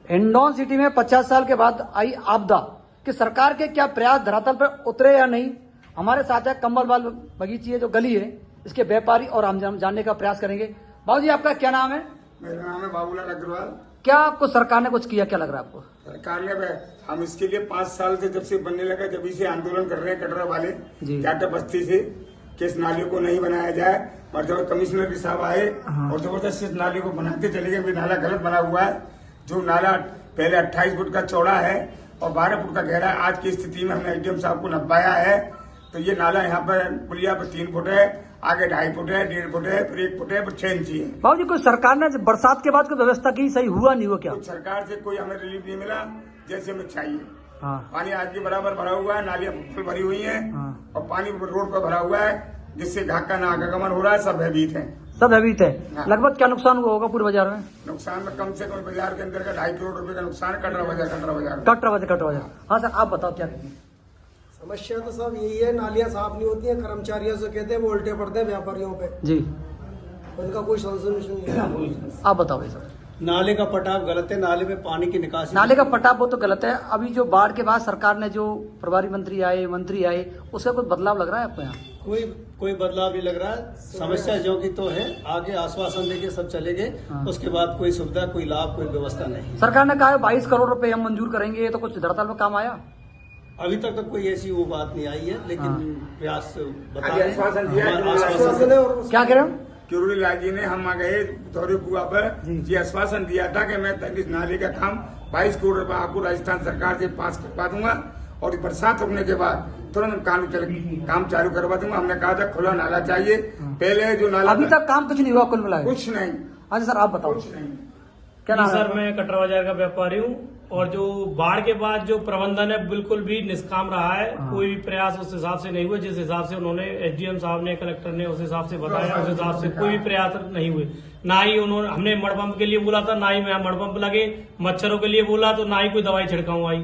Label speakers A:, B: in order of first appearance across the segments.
A: Hindaun city में 50 साल के बाद आई आपदा कि सरकार के क्या प्रयास धरातल पर उतरे या नहीं। हमारे साथ है कम्बलवाल बगीची है जो गली है, इसके व्यापारी और हम जानने का प्रयास करेंगे। बाबू जी, आपका क्या नाम है?
B: मेरा नाम है बाबूलाल अग्रवाल।
A: क्या आपको सरकार ने कुछ किया, क्या लग रहा है आपको?
B: सरकार ने हम इसके लिए 5 साल से जब से बनने लगा, जब से आंदोलन कर रहे हैं कटरा वाले जाटा बस्ती से कि इस नाले को नहीं बनाया जाए। और जब कमिश्नर भी साहब आए और जबरदस्त इस नाले को बनाते चले गए। नाला गलत बना हुआ है। जो नाला पहले 28 फुट का चौड़ा है और 12 फुट का गहरा है। आज की स्थिति में हमने एसडीएम साहब को नपाया है तो ये नाला यहाँ पर पुलिया पर 3 फुट है, आगे 2.5 फुट है, 1.5 फुट है, फिर 1 फुट है, फिर 6 इंची है।
A: बाबू जी, कोई सरकार ने बरसात के बाद कोई व्यवस्था की, सही हुआ नहीं हुआ क्या?
B: कुछ सरकार से कोई हमें रिलीफ नहीं मिला जैसे हमें चाहिए।
A: हाँ।
B: पानी आज भी बराबर भरा हुआ है, नालियां फुल भरी हुई हैं।
A: हाँ।
B: और पानी रोड पर भरा हुआ है जिससे घाट का आगमन हो रहा है। सब भयभीत है,
A: सब भयभीत है।
B: हाँ।
A: लगभग क्या नुकसान हुआ होगा पूरे बाजार में?
B: नुकसान में कम से कम बाजार के अंदर का 2.5 करोड़ रुपए का नुकसान कटरा बाजार।
A: कटरा। हाँ सर, आप बताओ क्या करेंगे?
C: समस्या तो सब यही है, नालियां साफ नहीं होती हैं। कर्मचारियों से कहते हैं वो उल्टे पड़ते हैं व्यापारियों पे
A: जी।
C: उनका कोई सोल्यूशन नहीं है।
A: आप बताओ भाई सर।
D: नाले का पटाव गलत है, नाले में पानी की निकासी।
A: नाले का पटाव वो तो गलत है। अभी जो बाढ़ के बाद सरकार ने जो प्रभारी मंत्री आए, मंत्री आए, उसका कोई बदलाव लग रहा है आपको यहाँ?
D: कोई बदलाव नहीं लग रहा है। समस्या जो की तो है, आगे आश्वासन देके सब चले गए।
A: हाँ।
D: उसके बाद कोई सुविधा, कोई लाभ, कोई व्यवस्था नहीं।
A: सरकार ने कहा है 22 करोड़ रुपए हम मंजूर करेंगे, तो कुछ धरातल में काम आया?
D: अभी तक तो कोई ऐसी वो बात नहीं आई है, लेकिन
A: हाँ।
D: प्रयास बता
B: आगे आश्वासन दिया है।
D: आश्वासन है।
C: और
A: क्या कह रहे हो?
B: किरोड़ी लाल जी ने हम आ गए दौरे कुआ पर
A: जी।
B: ये आश्वासन दिया था कि मैं इस नाले का काम 22 करोड़ रुपए आपको राजस्थान सरकार से पास करवा दूंगा और बरसात रुकने के बाद तुरंत काम चालू करवा दूंगा। हमने कहा था खुला नाला चाहिए। पहले जो नाला
A: अभी तक काम कुछ नहीं हुआ कुल मिलाकर?
B: कुछ नहीं।
A: अच्छा सर, आप बताओ
B: कुछ नहीं।
A: क्या नाम है?
E: सर, मैं कटरा बाजार का व्यापारी हूँ और जो बाढ़ के बाद जो प्रबंधन है बिल्कुल भी निष्काम रहा है। कोई भी प्रयास उस हिसाब से नहीं हुए जिस हिसाब से उन्होंने एसडीएम साहब ने, कलेक्टर ने उस हिसाब से बताया, उस हिसाब से कोई भी प्रयास नहीं हुए। ना ही उन्होंने, हमने मड़पंप के लिए बोला था, ना ही मैं मड़पंप लगे। मच्छरों के लिए बोला तो ना ही कोई दवाई छिड़काऊ आई।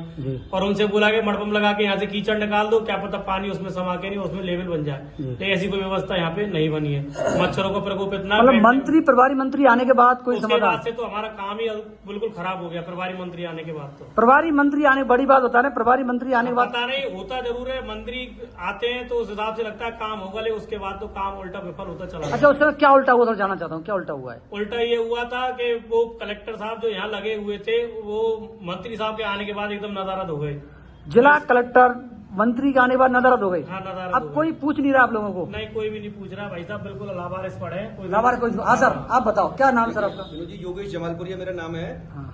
E: और उनसे बोला कि मड़पंप लगा के यहाँ से कीचड़ निकाल दो, क्या पता पानी उसमें समा के नहीं उसमें लेवल बन जाए। लेकिन ऐसी कोई व्यवस्था यहाँ पे नहीं बनी है। मच्छरों का प्रकोप इतना,
A: मतलब मंत्री, प्रभारी मंत्री आने के बाद कोई समाधान
E: से तो हमारा काम ही बिल्कुल खराब हो गया। प्रभारी मंत्री आने के बाद तो
A: प्रभारी मंत्री आने, बड़ी बात बता रहे, प्रभारी मंत्री आने के बाद
E: पता नहीं होता जरूर है। मंत्री आते हैं तो उस हिसाब से लगता है काम होगा, लेकिन उसके बाद तो काम उल्टा विफल होता चला।
A: अच्छा, उसमें क्या उल्टा हुआ था जानना चाहता हूँ, क्या उल्टा हुआ है?
E: उल्टा ये हुआ था कि वो कलेक्टर साहब जो यहाँ लगे हुए थे वो मंत्री साहब के आने के बाद एकदम नदारद हो गए।
A: जिला कलेक्टर मंत्री के आने के बाद नदारद हो गई।
E: हाँ, नदारद
A: अब
E: हो
A: कोई पूछ नहीं रहा आप लोगों को?
E: नहीं, कोई भी नहीं पूछ रहा भाई साहब, बिल्कुल लावारिस पड़े हैं। कोई
A: हाँ सर, आप बताओ क्या नाम सर आपका?
F: जी, योगेश जमालपुरिया मेरा नाम है।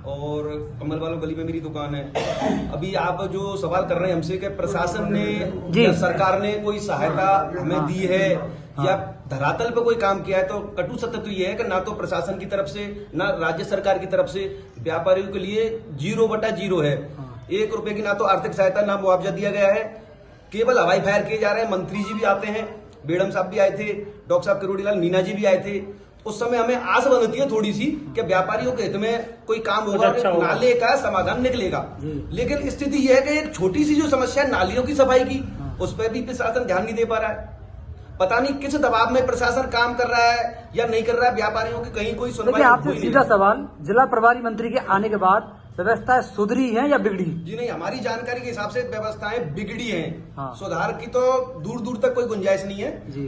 F: और कमल वालों गली में मेरी दुकान है। अभी आप जो सवाल कर रहे हैं हमसे कि प्रशासन ने या सरकार ने कोई सहायता हमें दी है या धरातल पे कोई काम किया है, तो कटु सत्य तो ये है कि ना तो प्रशासन की तरफ से ना राज्य सरकार की तरफ से व्यापारियों के लिए 0/0 है। 1 रुपए की ना तो आर्थिक सहायता ना मुआवजा दिया गया है। केवल हवाई फायर किए जा रहे हैं। मंत्री जी भी आते हैं, बेड़म साहब भी आए थे, डॉक्टर साहब किरोड़ी लाल मीना जी भी आए थे। उस समय हमें आस बनती है थोड़ी सी कि व्यापारियों के हित में कोई काम होगा,
E: अच्छा होगा,
F: नाले का समाधान निकलेगा। लेकिन स्थिति यह है कि एक छोटी सी जो समस्या है नालियों की सफाई की, उस पर भी प्रशासन ध्यान नहीं दे पा रहा है। पता नहीं किस दबाव में प्रशासन काम कर रहा है या नहीं कर रहा है। व्यापारियों की कहीं कोई सुनवाई
A: देखिए, आपसे सीधा सवाल, जिला प्रभारी मंत्री के आने के बाद व्यवस्थाएं सुधरी हैं या बिगड़ी?
F: जी नहीं, हमारी जानकारी के हिसाब से व्यवस्थाएं बिगड़ी हैं।
A: हाँ।
F: सुधार की तो दूर दूर तक कोई गुंजाइश नहीं है
A: जी।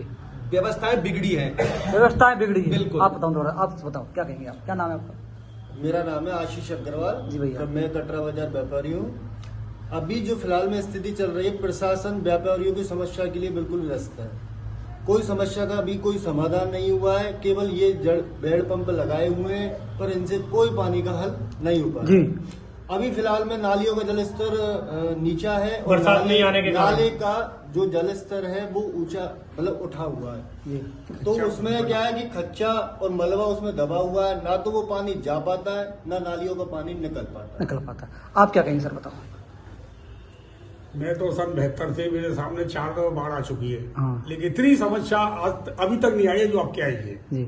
F: व्यवस्थाएं बिगड़ी हैं।
A: व्यवस्थाएं बिगड़ी हैं।
F: बिल्कुल।
A: आप बताओ थोड़ा, आप बताओ क्या कहेंगे आप? क्या नाम है आपका?
D: मेरा नाम है आशीष अग्रवाल
A: जी भैया।
D: मैं कटरा बाजार व्यापारी हूँ। अभी जो फिलहाल में स्थिति चल रही है, प्रशासन व्यापारियों की समस्या के लिए बिल्कुल व्यस्त है। कोई समस्या का अभी कोई समाधान नहीं हुआ है। केवल ये बेड पंप लगाए हुए हैं, पर इनसे कोई पानी का हल नहीं हो पा रहा।
A: जी।
D: अभी फिलहाल में नालियों का जलस्तर नीचा है और
E: बरसात नहीं आने के कारण
D: नाले का जो जलस्तर है वो ऊंचा, मतलब उठा हुआ है। तो उसमें क्या है कि खच्चा और मलबा उसमें दबा हुआ है। ना तो वो पानी जा पाता है, ना नालियों का पानी निकल पाता।
A: आप क्या कहेंगे सर, बताओ?
B: मैं तो सन 72 से मेरे सामने 4 दफा बाढ़ आ चुकी है।
A: हाँ।
B: लेकिन इतनी समस्या अभी तक नहीं आई है जो आपके आई है।
A: जी।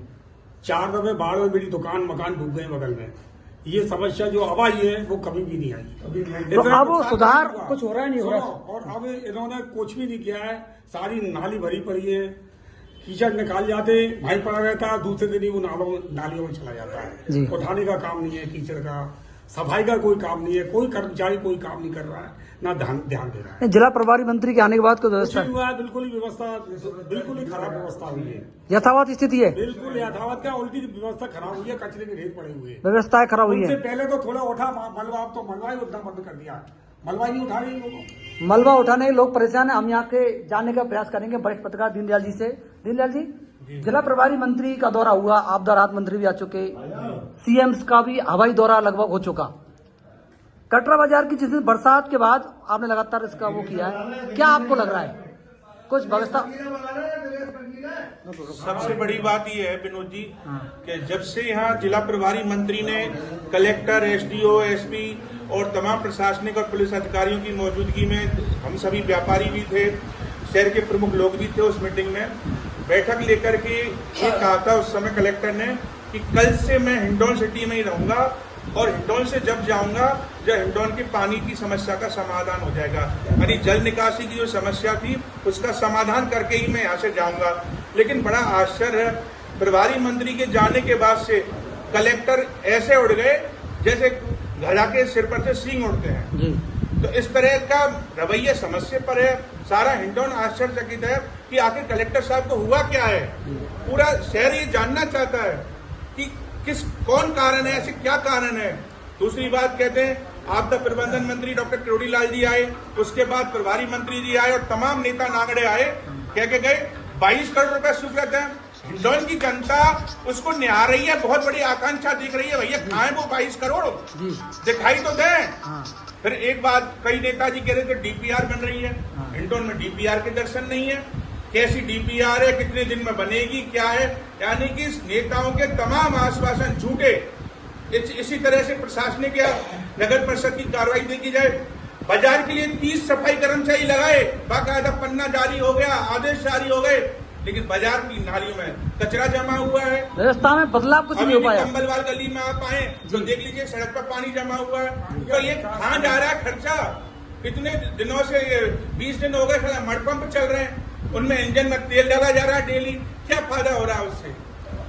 B: 4 दफे बाढ़ में मेरी दुकान मकान डूब गए बगल में। ये समस्या जो अब आई है वो कभी भी नहीं आई।
A: तो अब सुधार कुछ हो रहा है, नहीं हो रहा?
B: और अब इन्होंने कुछ भी नहीं किया है। सारी नाली भरी पड़ी है।
G: कीचड़ निकाल जाते, वहीं पड़ा रहता, दूसरे दिन ही वो नालियों में चला जाता
A: जी।
G: है। उठाने का काम नहीं है कीचड़ का, सफाई का कोई काम नहीं है, कोई कर्मचारी कोई काम नहीं कर रहा है, ना ध्यान दे रहा है।
A: जिला प्रभारी मंत्री के आने के बाद कोई
G: कुछ
A: व्यवस्था
G: नहीं हुआ है, बिल्कुल ही व्यवस्था बिल्कुल ही खराब व्यवस्था हुई है,
A: यथावत स्थिति है,
G: बिल्कुल यथावत क्या उल्टी व्यवस्था खराब हुई है, कचरे के ढेर पड़े हुए हैं।
A: व्यवस्थाएं खराब हुई
G: उससे
A: है।
G: पहले तो थोड़ा उठा मलबा, अब तो मलबा ही उठना बंद कर दिया, मलबा ही नहीं उठा रही लोगों।
A: मलबा उठाने के लोग परेशान है। हम यहाँ के जानने का प्रयास करेंगे वरिष्ठ पत्रकार दीनदयाल जी से। दीनदयाल जी, जिला प्रभारी मंत्री का दौरा हुआ, आपदा राहत मंत्री भी आ चुके, सीएम का भी हवाई दौरा लगभग हो चुका। कटरा बाजार की जिस दिन बरसात के बाद आपने लगातार इसका वो किया है, क्या आपको लग रहा है कुछ व्यवस्था?
H: सबसे बड़ी बात यह है विनोद जी कि जब से यहाँ जिला प्रभारी मंत्री ने कलेक्टर, एसडीओ, एसपी और तमाम प्रशासनिक और पुलिस अधिकारियों की मौजूदगी में, हम सभी व्यापारी भी थे, शहर के प्रमुख लोग भी थे, उस मीटिंग में बैठक लेकर के ये कहा था उस समय कलेक्टर ने कि कल से मैं हिंडौन सिटी में ही रहूंगा और हिंडौन से जब जाऊंगा जब हिंडौन के पानी की समस्या का समाधान हो जाएगा, यानी जल निकासी की जो समस्या थी उसका समाधान करके ही मैं यहाँ से जाऊंगा। लेकिन बड़ा आश्चर्य है, प्रभारी मंत्री के जाने के बाद से कलेक्टर ऐसे उड़ गए जैसे घड़ा के सिर पर से सींग उड़ते हैं। तो इस तरह का रवैया समस्या पर है। सारा हिंडौन आश्चर्यचकित है कि आखिर कलेक्टर साहब को हुआ क्या है। पूरा शहर ये जानना चाहता है कि कौन कारण है, ऐसे क्या कारण है। दूसरी बात कहते हैं आपदा प्रबंधन मंत्री डॉक्टर किरोड़ी लाल जी आए, उसके बाद प्रभारी मंत्री जी आए और तमाम नेता नागड़े आए, कह के गए 22 करोड़ रुपए स्वीकृत है। हिंडौन की जनता उसको निहार रही है, बहुत बड़ी आकांक्षा दिख रही है, भैया कहाँ है वो 22 करोड़, दिखाई तो दे। फिर एक बात कई नेताजी कह रहे थे डीपीआर बन रही है, हिंडौन में डीपीआर के दर्शन नहीं है। कैसी डीपीआर है, कितने दिन में बनेगी, क्या है, यानी कि नेताओं के तमाम आश्वासन झूठे। इसी तरह से प्रशासनिक या नगर परिषद की कार्रवाई देखी जाए, बाजार के लिए 30 सफाई कर्मचारी लगाए, बाकायदा पन्ना जारी हो गया, आदेश जारी हो गए, लेकिन बाजार की नालियों में कचरा जमा हुआ है,
A: व्यवस्था में बदलाव कुछ नहीं हो पाया।
H: कंबलवाल गली में आप आए तो देख लीजिए सड़क पर पानी जमा हुआ है। तो ये कहाँ जा रहा है खर्चा? इतने दिनों से 20 दिन हो गए मडपंप चल रहे हैं, उनमें इंजन में तेल डाला जा रहा है डेली, क्या फायदा हो रहा है उससे?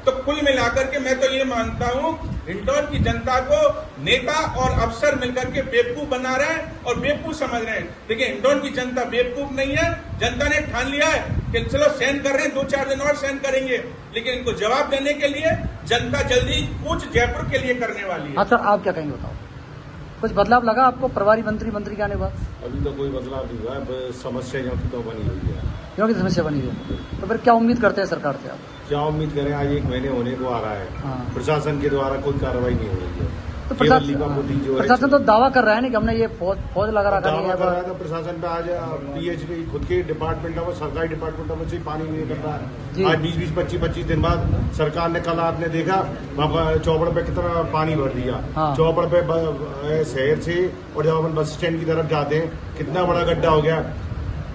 H: तो कुल मिलाकर के मैं तो ये मानता हूँ हिंडौन की जनता को नेता और अफसर मिलकर के बेवकूफ बना रहे हैं और बेवकूफ समझ रहे हैं। देखिए हिंडौन की जनता बेवकूफ नहीं है, जनता ने ठान लिया है कि चलो सहन कर रहे हैं, 2-4 दिन और सहन करेंगे, लेकिन इनको जवाब देने के लिए जनता जल्दी कूच जयपुर के लिए करने वाली है।
A: हाँ सर, आप क्या कहेंगे बताओ, कुछ बदलाव लगा आपको प्रभारी मंत्री के आने के बाद?
I: अभी तो कोई बदलाव नहीं हुआ है, समस्या यहाँ की तो बनी हुई है।
A: क्योंकि समस्या बनी हुई है, तो फिर क्या उम्मीद करते हैं सरकार से आप?
I: क्या उम्मीद करें, आज 1 महीने होने को आ रहा है, प्रशासन के द्वारा कोई कार्रवाई नहीं हो रही है।
A: तो प्रशासन तो दावा कर रहा है ना कि हमने ये फौज लगा रखा है।
I: कर रहा है तो प्रशासन पे आज पीएचडी खुद के डिपार्टमेंट है, वो सरकारी डिपार्टमेंट में से पानी नहीं कर रहा है। आज 20-20, 25-25 दिन बाद सरकार ने, कल आपने देखा वहाँ चौपड़ पे कितना पानी भर दिया। चौपड़ पे शहर से और जब अपन बस स्टैंड की तरफ जाते हैं कितना बड़ा गड्ढा हो गया।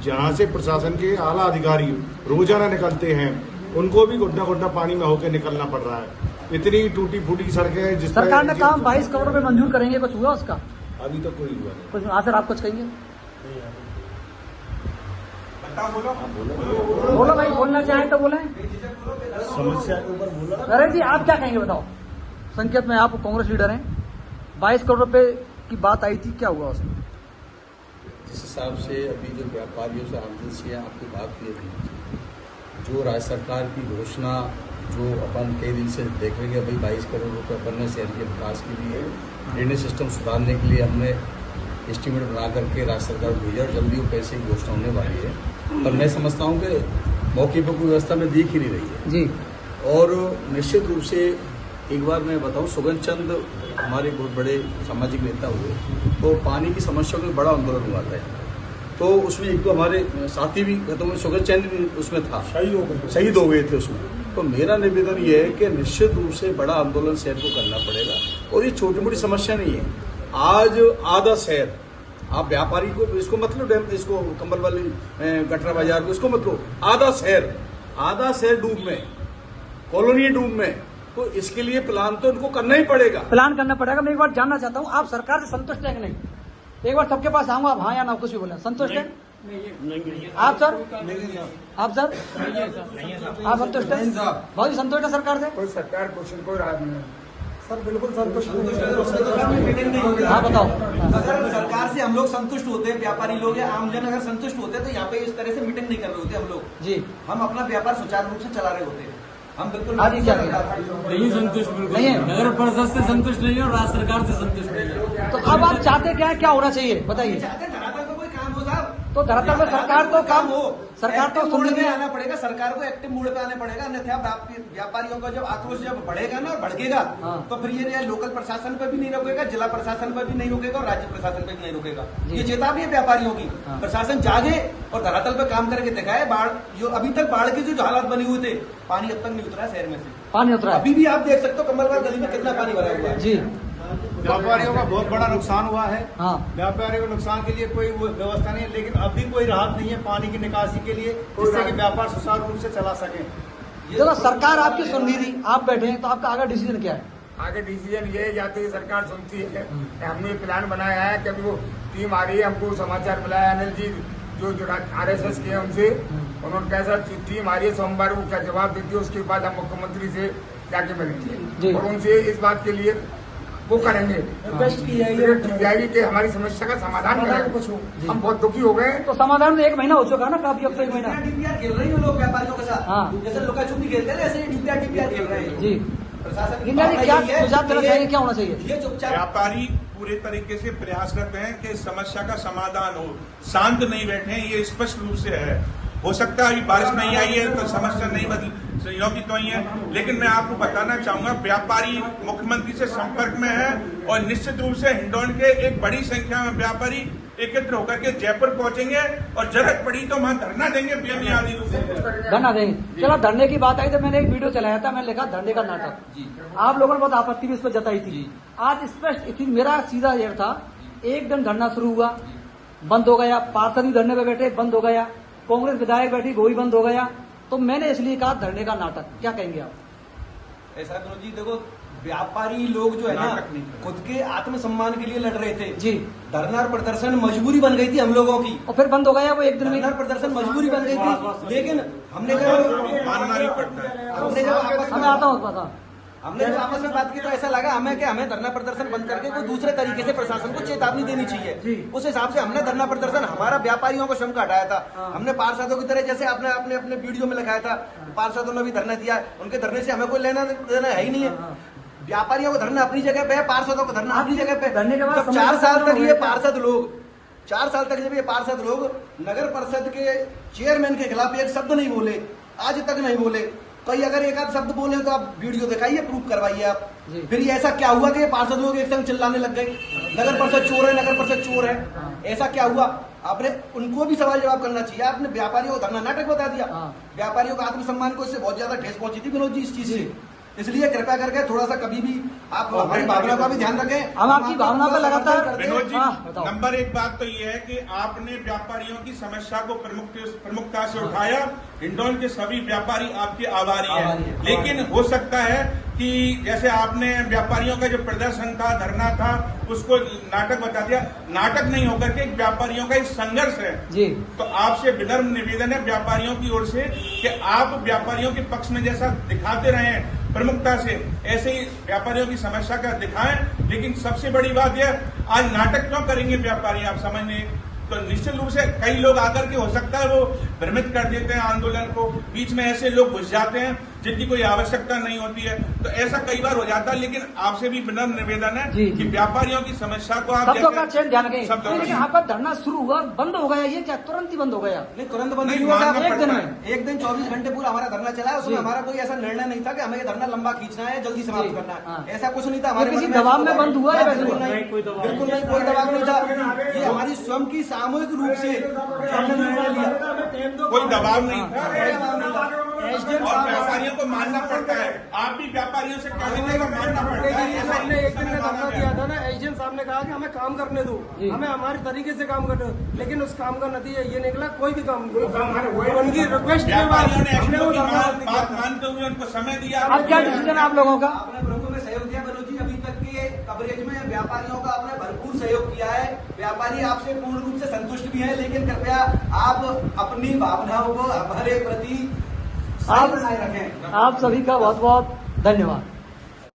I: जहाँ से प्रशासन के आला अधिकारी रोजाना निकलते हैं, उनको भी घुटना पानी में होकर निकलना पड़ रहा है। इतनी टूटी फूटी सड़कें जिस
A: सरकार ने काम 22 करोड़ रुपए मंजूर करेंगे, कुछ हुआ उसका?
I: अभी तो कोई हुआ नहीं।
A: कुछ सर आप कुछ कहेंगे? बोलो भाई, बोलना चाहें तो बोले।
I: समस्या के ऊपर बोला।
A: नरेश जी आप क्या कहेंगे बताओ? संकेत में आप कांग्रेस लीडर हैं, 22 करोड़ रुपए की बात आई थी, क्या हुआ उसमें?
J: जिस हिसाब से अभी जो व्यापारियों से आमदनी से आपकी बात की थी, जो राज्य सरकार की घोषणा जो अपन कई दिन से देख रहे हैं, भाई 22 करोड़ रुपए अपन ने शहर के विकास के लिए, ड्रेनेज सिस्टम सुधारने के लिए हमने एस्टीमेट बना करके राज्य सरकार को भेजा और जल्दी वो पैसे की घोषणा होने वाली है। पर मैं समझता हूँ कि मौके पर कोई व्यवस्था में दिख ही नहीं रही है
A: जी। और
J: निश्चित रूप से एक बार मैं बताऊँ, सुगंध चंद हमारे बहुत बड़े सामाजिक नेता हुए, तो पानी की समस्या में बड़ा आंदोलन हुआ था, तो उसमें एक तो हमारे साथी भी खत्म हुए, सुगंध चंद भी उसमें था, शहीद हो गए थे उसमें। तो मेरा निवेदन ये है कि निश्चित रूप से बड़ा आंदोलन शहर को करना पड़ेगा और ये छोटी मोटी समस्या नहीं है। आज आधा शहर, आप व्यापारी को इसको मतलब डैम, इसको कंबल वाली कटरा बाजार को इसको मतलब आधा शहर डूब में, कॉलोनी डूब में, तो इसके लिए प्लान तो इनको करना ही पड़ेगा।
A: प्लान करना पड़ेगा। मैं एक बार जानना चाहता हूँ, आप सरकार से संतुष्ट है कि नहीं? एक बार सबके पास आऊंगा, आप हाँ या ना कुछ भी बोले, संतुष्ट है? आप सर? आप सर? आप संतुष्ट हैं? बहुत ही संतुष्ट है सरकार से?
B: कोई सरकार क्वेश्चन कोई राहत नहीं है
C: सर बिल्कुल संतुष्ट
A: हाँ बताओ।
F: अगर सरकार से हम लोग संतुष्ट होते हैं, व्यापारी लोग या आमजन अगर संतुष्ट होते हैं तो यहाँ पे इस तरह से मीटिंग नहीं कर रहे होते हम लोग
A: जी।
F: हम अपना व्यापार सुचारू रूप से चला रहे होते हैं। हम बिल्कुल
A: आगे क्या
E: नहीं संतुष्ट बिल्कुल
A: नहीं है।
E: नगर परिषद से संतुष्ट नहीं है और राज्य सरकार से संतुष्ट नहीं है।
A: तो अब आप चाहते क्या है, क्या होना चाहिए बताइए?
F: चाहते धरातल पे कोई काम हो साहब,
A: तो धरातल में सरकार तो काम
F: हो,
A: सरकार तो
F: एक्टिव मोड
A: सुन
F: में आना पड़ेगा, सरकार को एक्टिव मोड पे आना पड़ेगा, अन्यथा व्यापारियों का जब आक्रोश जब बढ़ेगा ना भड़केगा तो फिर ये लोकल प्रशासन पे भी नहीं रोकेगा, जिला प्रशासन पे भी नहीं रोकेगा और राज्य प्रशासन पे भी नहीं रोकेगा। ये चेतावनी है व्यापारियों की। प्रशासन जागे और धरातल पे काम करके दिखाए। बाढ़ जो अभी तक बाढ़ के जो हालात बने हुए थे, पानी अब तक नहीं उतरा शहर में से,
A: पानी उतरा है।
F: अभी भी आप देख सकते हो कमलबाग गली में कितना पानी भरा हुआ है
A: जी।
D: व्यापारियों का बहुत बड़ा नुकसान हुआ है।
A: हाँ।
D: व्यापारियों को नुकसान के लिए कोई व्यवस्था नहीं है, लेकिन अभी कोई राहत नहीं है पानी की निकासी के लिए, जिससे कि व्यापार सुचारू रूप से चला सके।
A: चलो सरकार आपकी सुन नहीं रही, आप बैठे हैं, तो आपका आगे डिसीजन क्या है?
B: आगे डिसीजन ये जाती है सरकार सुनती है। हमने प्लान बनाया है कि अभी वो टीम आ रही है, हमको समाचार मिला है अनिल जी जो RSS के हैं उनसे, उन्होंने कैसा टीम आ रही है, सोमवार को क्या जवाब देती है उसके बाद हम मुख्यमंत्री से जाके मिलेंगे और उनसे इस बात के लिए वो करेंगे,
C: रिक्वेस्ट की
B: जाएगी कि हमारी समस्या का समाधान करें। हम बहुत दुखी हो गए।
A: तो समाधान में 1 महीना हो चुका ना, काफी अब तो 1 महीना
F: DPR खेल रही है लोग व्यापारियों के साथ।
A: हाँ।
F: जैसे लुका छुपी खेलते हैं ऐसे DPR खेल रहे हैं
A: जी।
F: प्रशासन।
A: इंडिया ने क्या सुझाव देना चाहिए, क्या होना चाहिए?
F: ये चुपचाप
H: व्यापारी पूरे तरीके से प्रयासरत हैं कि इस समस्या का समाधान हो, शांत नहीं बैठे हैं, ये स्पष्ट रूप से है। हो सकता है अभी बारिश नहीं आई है तो समस्या नहीं बदली तो ही है, लेकिन मैं आपको बताना चाहूंगा व्यापारी मुख्यमंत्री से संपर्क में है और निश्चित रूप से हिंडौन के एक बड़ी संख्या में व्यापारी एकत्र होकर के जयपुर पहुंचेंगे और जरूरत पड़ी तो वहां धरना देंगे बेबुनियादी रूप से
A: धरना देंगे। चलो धरने की बात आई तो मैंने एक वीडियो चलाया था, मैंने लिखा धरने का नाटक। आप लोगों ने बहुत आपत्ति भी इस पर जताई थी। आज स्पष्ट मेरा सीधा यह था, एक दिन धरना शुरू हुआ, बंद हो गया, पार्षद भी धरने पे बैठे, बंद हो गया, कांग्रेस विधायक बैठी, वो भी बंद हो गया। तो मैंने इसलिए कहा धरने का नाटक। क्या कहेंगे आप?
F: ऐसा करो जी, देखो व्यापारी लोग जो है ना खुद के आत्मसम्मान के लिए लड़ रहे थे
A: जी।
F: धरना और प्रदर्शन मजबूरी बन गई थी हम लोगों की,
A: और फिर बंद हो गया वो एक दिन में।
F: धरना और प्रदर्शन मजबूरी बन गई थी, लेकिन हमने जब
H: मानना नहीं पड़ता है।
A: हमें आता हूँ पता,
F: हमने जब आपस में बात की तो ऐसा लगा हमें कि हमें धरना प्रदर्शन बंद करके कोई दूसरे तरीके से प्रशासन को चेतावनी देनी चाहिए। उस हिसाब से हमने धरना प्रदर्शन हमारा व्यापारियों को श्रम का हटाया था। हमने पार्षदों की तरह जैसे आपने अपने अपने वीडियो में लगाया था, पार्षदों ने भी धरना दिया, उनके धरने से हमें कोई लेना देना है ही नहीं है। व्यापारियों को धरना अपनी जगह पे है, पार्षदों को धरना अपनी जगह पे। जब 4 साल तक ये पार्षद लोग 4 साल तक जब ये पार्षद लोग नगर परिषद के चेयरमैन के खिलाफ एक शब्द नहीं बोले, आज तक नहीं बोले। कई अगर एक आध शब्द बोले तो आप वीडियो दिखाइए, प्रूफ करवाइए आप। फिर ये ऐसा क्या हुआ कि ये पार्षद लोग एक संग चिल्लाने लग गए नगर परिषद चोर है, नगर परिषद चोर है? ऐसा क्या हुआ? आपने उनको भी सवाल जवाब करना चाहिए। आपने व्यापारियों को धरना नाटक बता दिया। व्यापारियों का आत्मसम्मान को इससे बहुत ज्यादा ठेस पहुंची थी विनोद जी इस चीज से। इसलिए कृपया करके थोड़ा सा कभी भी आप हमारी भावना का भी ध्यान रखें।
A: हम आपकी भावना पर लगातार
H: विनोद जी, नंबर 1 बात तो ये है कि आपने व्यापारियों की समस्या को प्रमुखता से उठाया। हिंडौन के सभी व्यापारी आपके आभारी हैं, लेकिन हो सकता है कि जैसे आपने व्यापारियों का जो प्रदर्शन था, धरना था, उसको नाटक बता दिया। नाटक नहीं होकर के व्यापारियों का एक संघर्ष है
A: जी।
H: तो आपसे विनम्र निवेदन है व्यापारियों की ओर से कि आप व्यापारियों के पक्ष में जैसा दिखाते रहे हैं प्रमुखता से, ऐसे ही व्यापारियों की समस्या का दिखाएं। लेकिन सबसे बड़ी बात यह, आज नाटक क्यों करेंगे व्यापारी, आप समझने तो निश्चित रूप से कई लोग आकर के हो सकता है वो भ्रमित कर देते हैं आंदोलन को, बीच में ऐसे लोग घुस जाते हैं जिनकी कोई आवश्यकता नहीं होती है, तो ऐसा कई बार हो जाता है। लेकिन आपसे भी विनम्र निवेदन है कि व्यापारियों की समस्या को आप
A: शब्दों का चयन ध्यान रखें। लेकिन आपका धरना शुरू हुआ, बंद हो गया, ये क्या तुरंत ही बंद हो गया?
F: नहीं, तुरंत बंद नहीं हुआ था। एक दिन में 1 दिन 24 घंटे पूरा हमारा धरना चला है। उसमें हमारा कोई ऐसा निर्णय नहीं था कि हमें ये धरना लंबा खींचना है, जल्दी समाप्त करना है, ऐसा कुछ नहीं था। हमारे
A: किसी दबाव में बंद हुआ है?
F: बिल्कुल नहीं, कोई दबाव नहीं था। ये हमारी स्वयं की सामूहिक रूप से हमने निर्णय लिया,
H: कोई दबाव नहीं था और व्यापारियों को मानना पड़ता है। आप भी व्यापारियों से कहने को मानना पड़ता है।
C: हमने एक दिन में धरना दिया था ना, एसडीएम साहब ने कहा कि हमें काम करने दो, हमें हमारे तरीके से काम करने दो, लेकिन उस काम का नतीजा ये निकला कोई भी काम नहीं। उनकी रिक्वेस्ट
H: व्यापारियों ने बात मानते हुए उनको समय दिया।
A: अब क्या डिसीजन आप लोगों का?
F: आपने लोगों में सहयोग दिया विनोद जी। अभी तक के कवरेज में व्यापारियों का आपने भरपूर सहयोग किया है। व्यापारी आपसे पूर्ण रूप से संतुष्ट भी है, लेकिन कृपया आप अपनी भावनाओं को हमारे प्रति
A: आप सभी का बहुत बहुत धन्यवाद।